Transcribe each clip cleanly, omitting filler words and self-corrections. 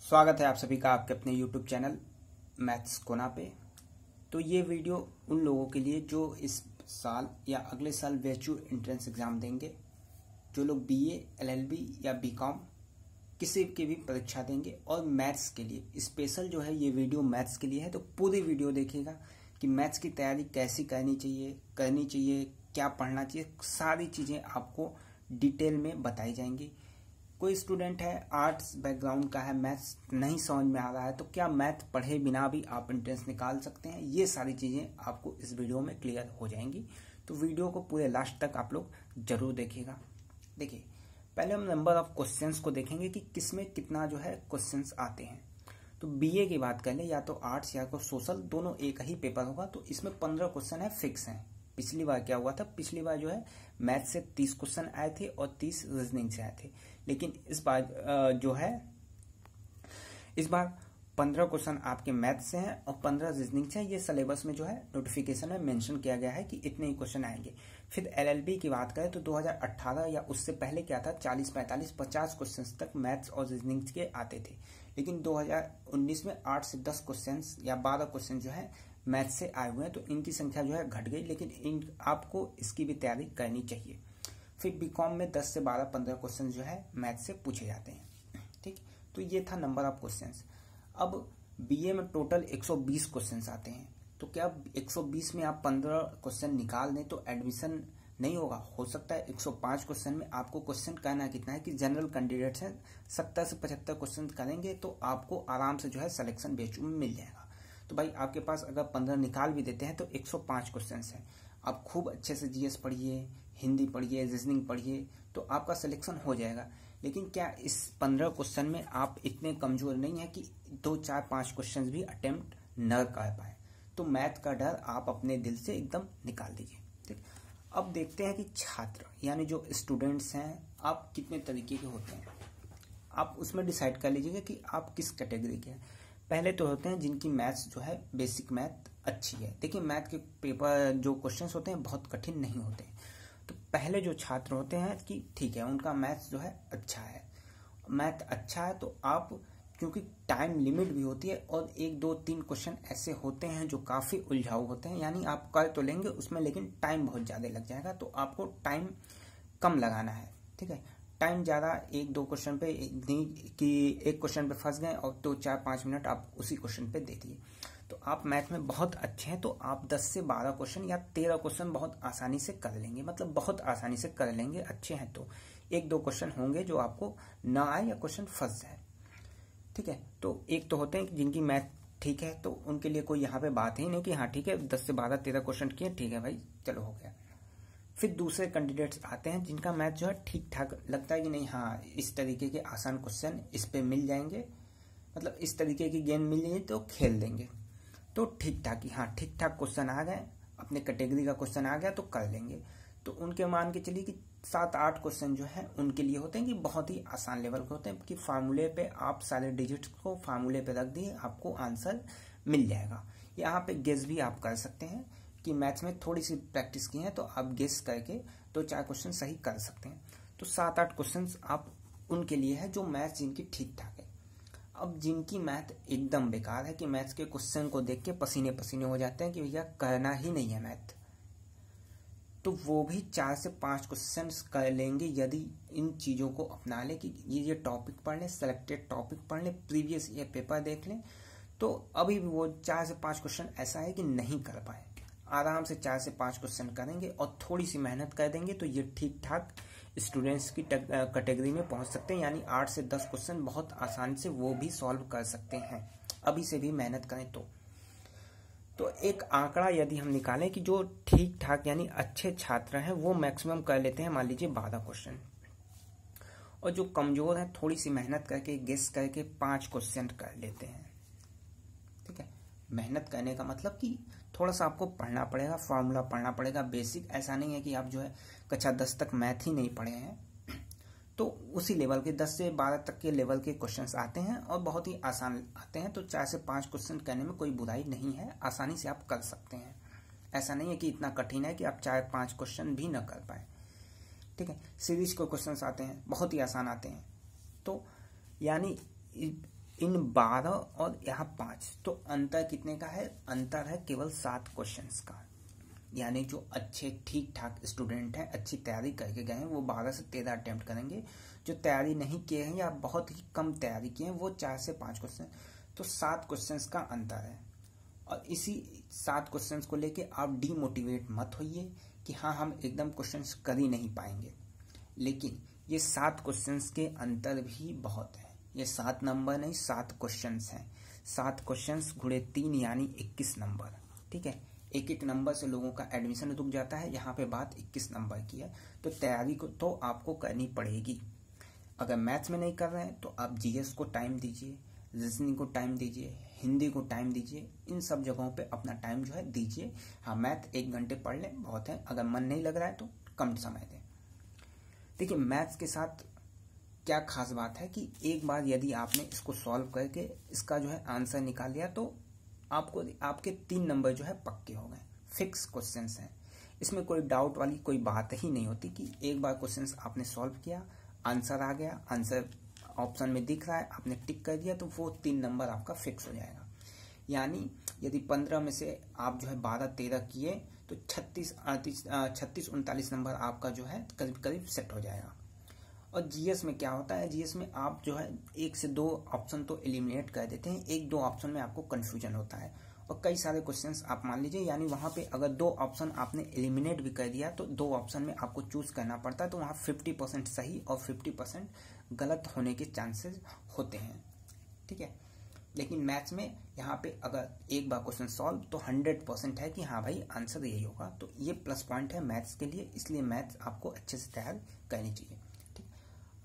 स्वागत है आप सभी का आपके अपने YouTube चैनल मैथ्स कोना पे। तो ये वीडियो उन लोगों के लिए जो इस साल या अगले साल VHU एंट्रेंस एग्ज़ाम देंगे, जो लोग BA, LLB या BCom किसी की भी परीक्षा देंगे और मैथ्स के लिए स्पेशल जो है ये वीडियो मैथ्स के लिए है। तो पूरी वीडियो देखिएगा कि मैथ्स की तैयारी कैसी करनी चाहिए, क्या पढ़ना चाहिए, सारी चीज़ें आपको डिटेल में बताई जाएंगी। कोई स्टूडेंट है आर्ट्स बैकग्राउंड का है, मैथ्स नहीं समझ में आ रहा है, तो क्या मैथ पढ़े बिना भी आप एंट्रेंस निकाल सकते हैं, ये सारी चीज़ें आपको इस वीडियो में क्लियर हो जाएंगी। तो वीडियो को पूरे लास्ट तक आप लोग जरूर देखिएगा। देखिए, पहले हम नंबर ऑफ क्वेश्चंस को देखेंगे कि किसमें कितना जो है क्वेश्चंस आते हैं। तो BA की बात कर ले, या तो आर्ट्स या तो सोशल, दोनों एक ही पेपर होगा। तो इसमें 15 क्वेश्चन है, फिक्स हैं। पिछली बार क्या हुआ था, पिछली बार जो है मैथ से 30 क्वेश्चन आए थे और 30 रीजनिंग से आए थे। लेकिन इस बार जो है इस बार 15 क्वेश्चन आपके मैथ से हैं और 15 रीजनिंग से हैं। ये सिलेबस में जो है नोटिफिकेशन में मेंशन किया गया है कि इतने ही क्वेश्चन आएंगे। फिर LLB की बात करें तो 2018 या उससे पहले क्या था, 40, 45, 50 क्वेश्चन तक मैथ्स और रीजनिंग के आते थे। लेकिन 2019 में 8 से 10 क्वेश्चन या 12 क्वेश्चन जो है मैथ से आए हुए हैं, तो इनकी संख्या जो है घट गई। लेकिन आपको इसकी भी तैयारी करनी चाहिए। फिर BCom में 10 से 12, 15 क्वेश्चन जो है मैथ से पूछे जाते हैं। ठीक, तो ये था नंबर ऑफ क्वेश्चंस। अब BA में टोटल 120 क्वेश्चंस आते हैं। तो क्या 120 में आप 15 क्वेश्चन निकाल दें तो एडमिशन नहीं होगा? हो सकता है 105 क्वेश्चन में आपको क्वेश्चन करना कितना है कि जनरल कैंडिडेट्स हैं 70 से 75 क्वेश्चन करेंगे तो आपको आराम से जो है सिलेक्शन BHU में मिल जाएगा। तो भाई आपके पास अगर 15 निकाल भी देते हैं तो 105 क्वेश्चन हैं। आप खूब अच्छे से GS पढ़िए, हिंदी पढ़िए, रीजनिंग पढ़िए, तो आपका सिलेक्शन हो जाएगा। लेकिन क्या इस 15 क्वेश्चन में आप इतने कमजोर नहीं है कि 2, 4, 5 क्वेश्चन भी अटेम्प्ट न कर पाए? तो मैथ का डर आप अपने दिल से एकदम निकाल दीजिए। ठीक, अब देखते हैं कि छात्र यानी जो स्टूडेंट्स हैं आप कितने तरीके के होते हैं। आप उसमें डिसाइड कर लीजिएगा कि आप किस कैटेगरी के हैं। पहले तो होते हैं जिनकी मैथ्स जो है बेसिक मैथ अच्छी है। देखिए, मैथ के पेपर जो क्वेश्चंस होते हैं बहुत कठिन नहीं होते। तो पहले जो छात्र होते हैं कि ठीक है उनका मैथ्स जो है अच्छा है, मैथ अच्छा है, तो आप क्योंकि टाइम लिमिट भी होती है और 1, 2, 3 क्वेश्चन ऐसे होते हैं जो काफ़ी उलझाऊ होते हैं, यानी आप कर तो लेंगे उसमें लेकिन टाइम बहुत ज़्यादा लग जाएगा। तो आपको टाइम कम लगाना है। ठीक है, टाइम ज़्यादा 1, 2 क्वेश्चन पे नहीं कि एक क्वेश्चन पे फंस गए और 2, 4, 5 मिनट आप उसी क्वेश्चन पे दे दिए। तो आप मैथ में बहुत अच्छे हैं तो आप 10 से 12 क्वेश्चन या 13 क्वेश्चन बहुत आसानी से कर लेंगे, मतलब बहुत आसानी से कर लेंगे। अच्छे हैं तो 1, 2 क्वेश्चन होंगे जो आपको ना आए या क्वेश्चन फंस जाए। ठीक है, तो एक तो होते हैं जिनकी मैथ ठीक है तो उनके लिए कोई यहाँ पे बात ही नहीं कि हाँ ठीक है 10 से 12, 13 क्वेश्चन किए, ठीक है भाई चलो हो गया। फिर दूसरे कैंडिडेट्स आते हैं जिनका मैथ जो है ठीक ठाक लगता है कि नहीं, हाँ इस तरीके के आसान क्वेश्चन इस पे मिल जाएंगे, मतलब इस तरीके की गेम मिल जाएगी तो खेल देंगे। तो ठीक ठाक ही, हाँ ठीक ठाक क्वेश्चन आ गए, अपने कैटेगरी का क्वेश्चन आ गया तो कर लेंगे। तो उनके मान के चलिए कि 7, 8 क्वेश्चन जो है उनके लिए होते हैं कि बहुत ही आसान लेवल के होते हैं कि फार्मूले पे आप सारे डिजिट्स को फार्मूले पे रख दिए, आपको आंसर मिल जाएगा। यहाँ पे गेस भी आप कर सकते हैं कि मैथ्स में थोड़ी सी प्रैक्टिस की है तो आप गेस करके 2, 4 क्वेश्चन सही कर सकते हैं। तो 7, 8 क्वेश्चन आप उनके लिए है जो मैथ्स जिनकी ठीक ठाक है। अब जिनकी मैथ एकदम बेकार है कि मैथ्स के क्वेश्चन को देख के पसीने पसीने हो जाते हैं कि भैया करना ही नहीं है मैथ, तो वो भी 4 से 5 क्वेश्चन कर लेंगे यदि इन चीज़ों को अपना ले कि ये टॉपिक पढ़ लें, सेलेक्टेड टॉपिक पढ़ लें, प्रीवियस ईयर पेपर देख लें। तो अभी भी वो 4 से 5 क्वेश्चन ऐसा है कि नहीं कर पाए। आराम से 4 से 5 क्वेश्चन करेंगे और थोड़ी सी मेहनत कर देंगे तो ये ठीक ठाक स्टूडेंट्स की कैटेगरी में पहुंच सकते हैं, यानी 8 से 10 क्वेश्चन बहुत आसानी से वो भी सॉल्व कर सकते हैं अभी से भी मेहनत करें तो एक आंकड़ा यदि हम निकालें कि जो ठीक ठाक यानी अच्छे छात्र हैं वो मैक्सिमम कर लेते हैं मान लीजिए 12 क्वेश्चन, और जो कमजोर हैं थोड़ी सी मेहनत करके गेस करके 5 क्वेश्चन कर लेते हैं। ठीक है, मेहनत करने का मतलब कि थोड़ा सा आपको पढ़ना पड़ेगा, फार्मूला पढ़ना पड़ेगा बेसिक। ऐसा नहीं है कि आप जो है कक्षा 10 तक मैथ ही नहीं पढ़े हैं, तो उसी लेवल के 10 से 12 तक के लेवल के क्वेश्चंस आते हैं और बहुत ही आसान आते हैं। तो 4 से 5 क्वेश्चन करने में कोई बुराई नहीं है, आसानी से आप कर सकते हैं। ऐसा नहीं है कि इतना कठिन है कि आप 4-5 क्वेश्चन भी न कर पाए। ठीक है, सीरीज के क्वेश्चंस आते हैं बहुत ही आसान आते हैं। तो यानी इन 12 और यहाँ 5, तो अंतर कितने का है? अंतर है केवल 7 क्वेश्चंस का। यानी जो अच्छे ठीक ठाक स्टूडेंट हैं, अच्छी तैयारी करके गए हैं, वो 12 से 13 अटेम्प्ट करेंगे। जो तैयारी नहीं किए हैं या बहुत ही कम तैयारी किए हैं, वो 4 से 5 क्वेश्चन, तो 7 क्वेश्चंस का अंतर है। और इसी 7 क्वेश्चंस को लेके आप डीमोटिवेट मत होइए कि हाँ हम एकदम क्वेश्चंस कर ही नहीं पाएंगे। लेकिन ये 7 क्वेश्चंस के अंतर भी बहुत है। ये 7 नंबर नहीं, 7 क्वेश्चंस हैं। 7 क्वेश्चंस गुणे 3 यानी 21 नंबर। ठीक है, एक एक नंबर से लोगों का एडमिशन रुक जाता है। यहाँ पे बात 21 नंबर की है। तो तैयारी को तो आपको करनी पड़ेगी। अगर मैथ्स में नहीं कर रहे हैं तो आप जीएस को टाइम दीजिए, रीजनिंग को टाइम दीजिए, हिंदी को टाइम दीजिए। इन सब जगहों पे अपना टाइम जो है दीजिए। हाँ, मैथ 1 घंटे पढ़ लें, बहुत है। अगर मन नहीं लग रहा है तो कम समय दें। देखिए, मैथ्स के साथ क्या खास बात है कि एक बार यदि आपने इसको सॉल्व करके इसका जो है आंसर निकाल लिया तो आपको आपके 3 नंबर जो है पक्के हो गए। फिक्स क्वेश्चंस हैं, इसमें कोई डाउट वाली कोई बात ही नहीं होती कि एक बार क्वेश्चंस आपने सॉल्व किया, आंसर आ गया, आंसर ऑप्शन में दिख रहा है, आपने टिक कर दिया तो वो 3 नंबर आपका फिक्स हो जाएगा। यानी यदि 15 में से आप जो है 12-13 किए तो 36-39 नंबर आपका जो है करीब करीब सेट हो जाएगा। और जीएस में क्या होता है? जीएस में आप जो है 1 से 2 ऑप्शन तो एलिमिनेट कर देते हैं। 1-2 ऑप्शन में आपको कंफ्यूजन होता है और कई सारे क्वेश्चंस आप मान लीजिए, यानी वहां पे अगर 2 ऑप्शन आपने एलिमिनेट भी कर दिया तो 2 ऑप्शन में आपको चूज करना पड़ता है। तो वहां 50% सही और 50% गलत होने के चांसेस होते हैं। ठीक है, लेकिन मैथ्स में यहाँ पे अगर एक बार क्वेश्चन सॉल्व तो 100% है कि हाँ भाई आंसर यही होगा। तो ये प्लस पॉइंट है मैथ्स के लिए, इसलिए मैथ्स आपको अच्छे से तैयार करनी चाहिए। ठीक,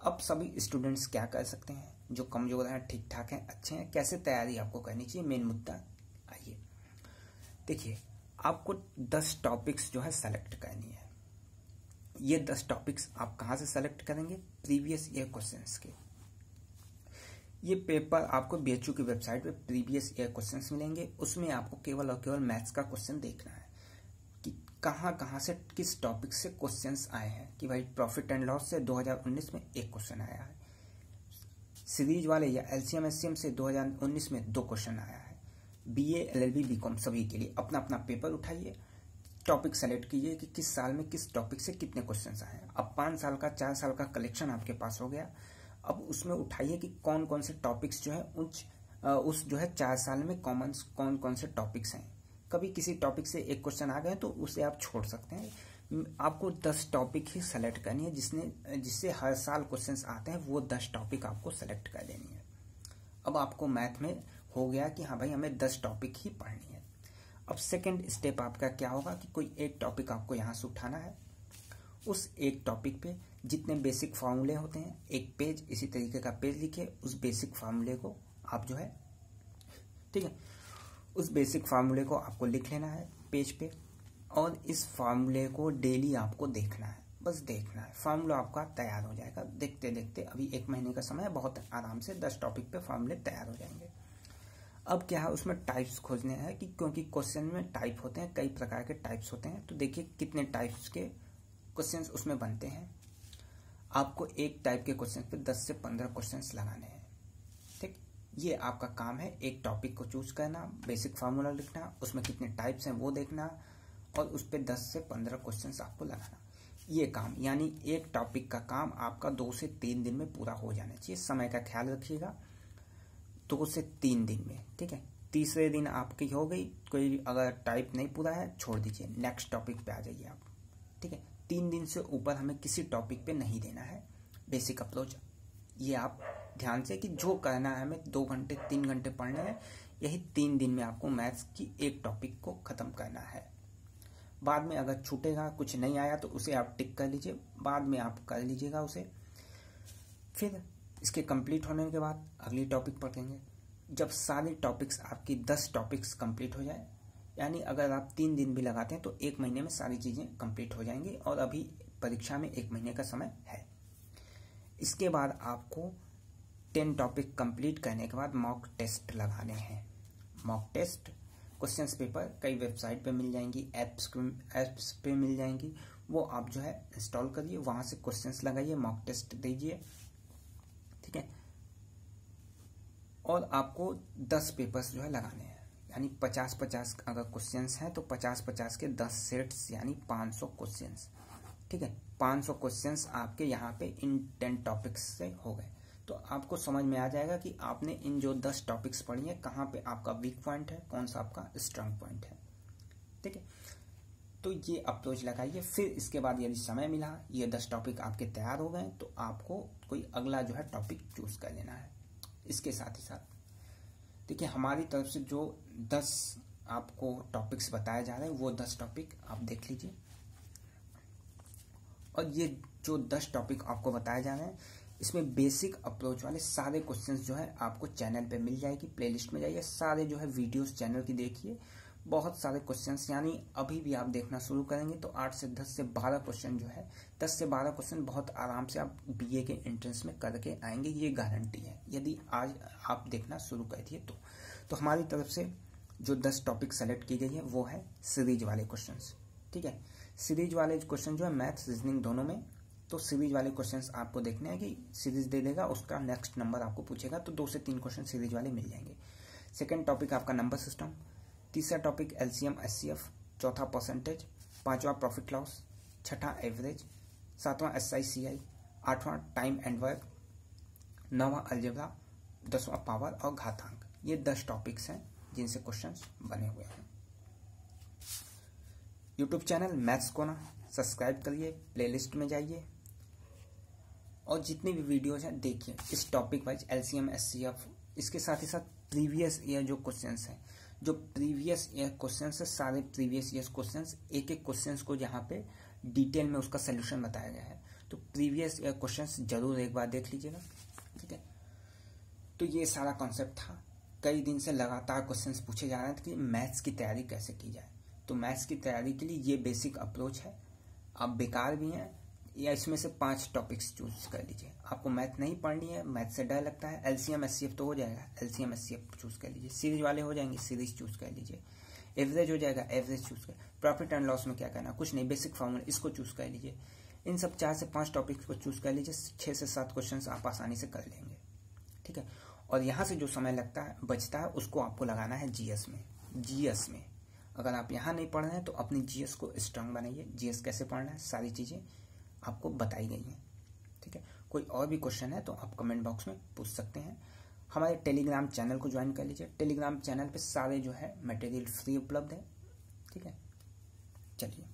अब सभी स्टूडेंट्स क्या कर सकते हैं? जो कमजोर हैं, ठीक ठाक हैं, अच्छे हैं, कैसे तैयारी आपको करनी चाहिए? मेन मुद्दा आइए देखिए, आपको 10 टॉपिक्स जो है सेलेक्ट करनी है। ये 10 टॉपिक्स आप कहाँ से सेलेक्ट करेंगे? प्रीवियस ईयर क्वेश्चंस के। ये पेपर आपको बीएचयू की वेबसाइट पे प्रीवियस ईयर क्वेश्चंस मिलेंगे। उसमें आपको केवल और केवल मैथ्स का क्वेश्चन देखना है कि कहाँ से किस टॉपिक से क्वेश्चंस आए हैं। कि भाई प्रॉफिट एंड लॉस से 2019 में एक क्वेश्चन आया है, सीरीज वाले या एलसीएम एससीएम से 2019 में 2 क्वेश्चन आया है। बीए एलएलबी बीकॉम सभी के लिए अपना अपना पेपर उठाइए, टॉपिक सेलेक्ट कीजिए कि किस साल में किस टॉपिक से कितने क्वेश्चन आए हैं। अब 5 साल का 4 साल का कलेक्शन आपके पास हो गया। अब उसमें उठाइए कि कौन कौन से टॉपिक्स जो है उस जो है 4 साल में कॉमन कौन कौन से टॉपिक्स हैं। कभी किसी टॉपिक से एक क्वेश्चन आ गए तो उसे आप छोड़ सकते हैं। आपको 10 टॉपिक ही सेलेक्ट करनी है, जिससे हर साल क्वेश्चंस आते हैं, वो 10 टॉपिक आपको सेलेक्ट कर लेनी है। अब आपको मैथ में हो गया कि हाँ भाई हमें 10 टॉपिक ही पढ़नी है। अब सेकेंड स्टेप आपका क्या होगा कि कोई एक टॉपिक आपको यहाँ से उठाना है। उस एक टॉपिक पे जितने बेसिक फार्मूले होते हैं, एक पेज इसी तरीके का पेज लिखिए। उस बेसिक फार्मूले को आप जो है, ठीक है, उस बेसिक फार्मूले को आपको लिख लेना है पेज पे। और इस फार्मूले को डेली आपको देखना है, बस देखना है। फार्मूला आपका तैयार हो जाएगा देखते देखते। अभी 1 महीने का समय है, बहुत आराम से 10 टॉपिक पे फार्मूले तैयार हो जाएंगे। अब क्या है, उसमें टाइप्स खोजने हैं कि क्योंकि क्वेश्चन में टाइप होते हैं, कई प्रकार के टाइप्स होते हैं। तो देखिए कितने टाइप्स के क्वेश्चंस उसमें बनते हैं। आपको एक टाइप के क्वेश्चन पे 10 से 15 क्वेश्चंस लगाने हैं। ठीक, ये आपका काम है। एक टॉपिक को चूज करना, बेसिक फार्मूला लिखना, उसमें कितने टाइप्स हैं वो देखना और उस पर 10 से 15 क्वेश्चंस आपको लगाना। ये काम, यानी एक टॉपिक का काम आपका 2 से 3 दिन में पूरा हो जाना चाहिए। समय का ख्याल रखिएगा, 2 से 3 दिन में। ठीक है, तीसरे दिन आपकी हो गई, कोई अगर टाइप नहीं पूरा है छोड़ दीजिए, नेक्स्ट टॉपिक पे आ जाइए आप। ठीक है, 3 दिन से ऊपर हमें किसी टॉपिक पे नहीं देना है। बेसिक अप्रोच, ये आप ध्यान से कि जो करना है हमें 2 घंटे 3 घंटे पढ़ने हैं, यही 3 दिन में आपको मैथ्स की एक टॉपिक को खत्म करना है। बाद में अगर छूटेगा, कुछ नहीं आया तो उसे आप टिक कर लीजिए, बाद में आप कर लीजिएगा उसे। फिर इसके कंप्लीट होने के बाद अगली टॉपिक पढ़ेंगे। जब सारे टॉपिक्स आपकी 10 टॉपिक्स कंप्लीट हो जाए, यानी अगर आप 3 दिन भी लगाते हैं तो 1 महीने में सारी चीज़ें कंप्लीट हो जाएंगी। और अभी परीक्षा में 1 महीने का समय है। इसके बाद आपको 10 टॉपिक कंप्लीट करने के बाद मॉक टेस्ट लगाने हैं। मॉक टेस्ट क्वेश्चंस पेपर कई वेबसाइट पे मिल जाएंगी, एप्स पे मिल जाएंगी। वो आप जो है इंस्टॉल करिए, वहाँ से क्वेश्चंस लगाइए, मॉक टेस्ट दीजिए। ठीक है, और आपको 10 पेपर्स जो है लगाने हैं, यानी 50-50 अगर क्वेश्चंस हैं तो 50-50 के 10 सेट्स यानी 500 क्वेश्चंस। ठीक है, 500 क्वेश्चंस आपके यहाँ पे इन 10 टॉपिक्स से हो गए। तो आपको समझ में आ जाएगा कि आपने इन जो 10 टॉपिक्स पढ़ी है कहाँ पे आपका वीक पॉइंट है, कौन सा आपका स्ट्रांग पॉइंट है। ठीक है, तो ये अप्रोच लगाइए। फिर इसके बाद यदि समय मिला, ये 10 टॉपिक आपके तैयार हो गए, तो आपको कोई अगला जो है टॉपिक चूज कर लेना है। इसके साथ ही साथ देखिए, हमारी तरफ से जो 10 आपको टॉपिक्स बताए जा रहे हैं वो 10 टॉपिक आप देख लीजिए। और ये जो 10 टॉपिक आपको बताए जा रहे हैं, इसमें बेसिक अप्रोच वाले सारे क्वेश्चंस जो है आपको चैनल पे मिल जाएगी, प्लेलिस्ट में जाइए, सारे जो है वीडियोस चैनल की देखिए, बहुत सारे क्वेश्चंस, यानी अभी भी आप देखना शुरू करेंगे तो 8 से 10 से 12 क्वेश्चन जो है, 10 से 12 क्वेश्चन बहुत आराम से आप बीए के एंट्रेंस में करके आएंगे, ये गारंटी है, यदि आज आप देखना शुरू कर दिए तो हमारी तरफ से जो 10 टॉपिक सेलेक्ट की गई है वो है सीरीज वाले क्वेश्चन। ठीक है, सीरीज वाले क्वेश्चन जो है मैथ्स रीजनिंग दोनों में, तो सीरीज वाले क्वेश्चंस आपको देखने हैं कि सीरीज दे देगा, उसका नेक्स्ट नंबर आपको पूछेगा, तो 2 से 3 क्वेश्चन सीरीज वाले मिल जाएंगे। सेकंड टॉपिक आपका नंबर सिस्टम, तीसरा टॉपिक एलसीएम एचसीएफ, चौथा परसेंटेज, पांचवा प्रॉफिट लॉस, छठा एवरेज, सातवां एसआईसीआई, आठवां टाइम एंड वर्क, नौवां अलजेब्रा, 10वां पावर और घातांक। ये 10 टॉपिक्स हैं जिनसे क्वेश्चंस बने हुए हैं। यूट्यूब चैनल मैथ्स कोना सब्सक्राइब करिए, प्लेलिस्ट में जाइए और जितने भी वीडियोज हैं देखिए इस टॉपिक वाइज एलसीएम एचसीएफ। इसके साथ ही साथ प्रीवियस ईयर जो क्वेश्चंस हैं, जो प्रीवियस ईयर क्वेश्चंस है, सारे प्रीवियस ईयर क्वेश्चंस, एक एक क्वेश्चंस को यहाँ पे डिटेल में उसका सोल्यूशन बताया गया है, तो प्रीवियस ईयर क्वेश्चंस जरूर एक बार देख लीजिएगा। ठीक है, तो ये सारा कॉन्सेप्ट था। कई दिन से लगातार क्वेश्चंस पूछे जा रहे थे कि मैथ्स की तैयारी कैसे की जाए, तो मैथ्स की तैयारी के लिए ये बेसिक अप्रोच है। आप बेकार भी हैं या इसमें से 5 टॉपिक्स चूज कर लीजिए। आपको मैथ नहीं पढ़नी है, मैथ से डर लगता है, एलसीएम एचसीएफ तो हो जाएगा, एलसीएम एचसीएफ चूज कर लीजिए। सीरीज वाले हो जाएंगे, सीरीज चूज कर लीजिए। एवरेज हो जाएगा, एवरेज चूज कर। प्रॉफिट एंड लॉस में क्या करना, कुछ नहीं, बेसिक फॉर्मूला, इसको चूज कर लीजिए। इन सब 4 से 5 टॉपिक्स को चूज कर लीजिए, 6 से 7 क्वेश्चन आप आसानी से कर लेंगे। ठीक है, और यहाँ से जो समय लगता है बचता है उसको आपको लगाना है जीएस में। जीएस में अगर आप यहाँ नहीं पढ़ रहे हैं तो अपनी जीएस को स्ट्रांग बनाइए। जीएस कैसे पढ़ना है, सारी चीज़ें आपको बताई गई हैं। ठीक है, कोई और भी क्वेश्चन है तो आप कमेंट बॉक्स में पूछ सकते हैं। हमारे टेलीग्राम चैनल को ज्वाइन कर लीजिए। टेलीग्राम चैनल पे सारे जो है मटेरियल फ्री उपलब्ध है। ठीक है, चलिए।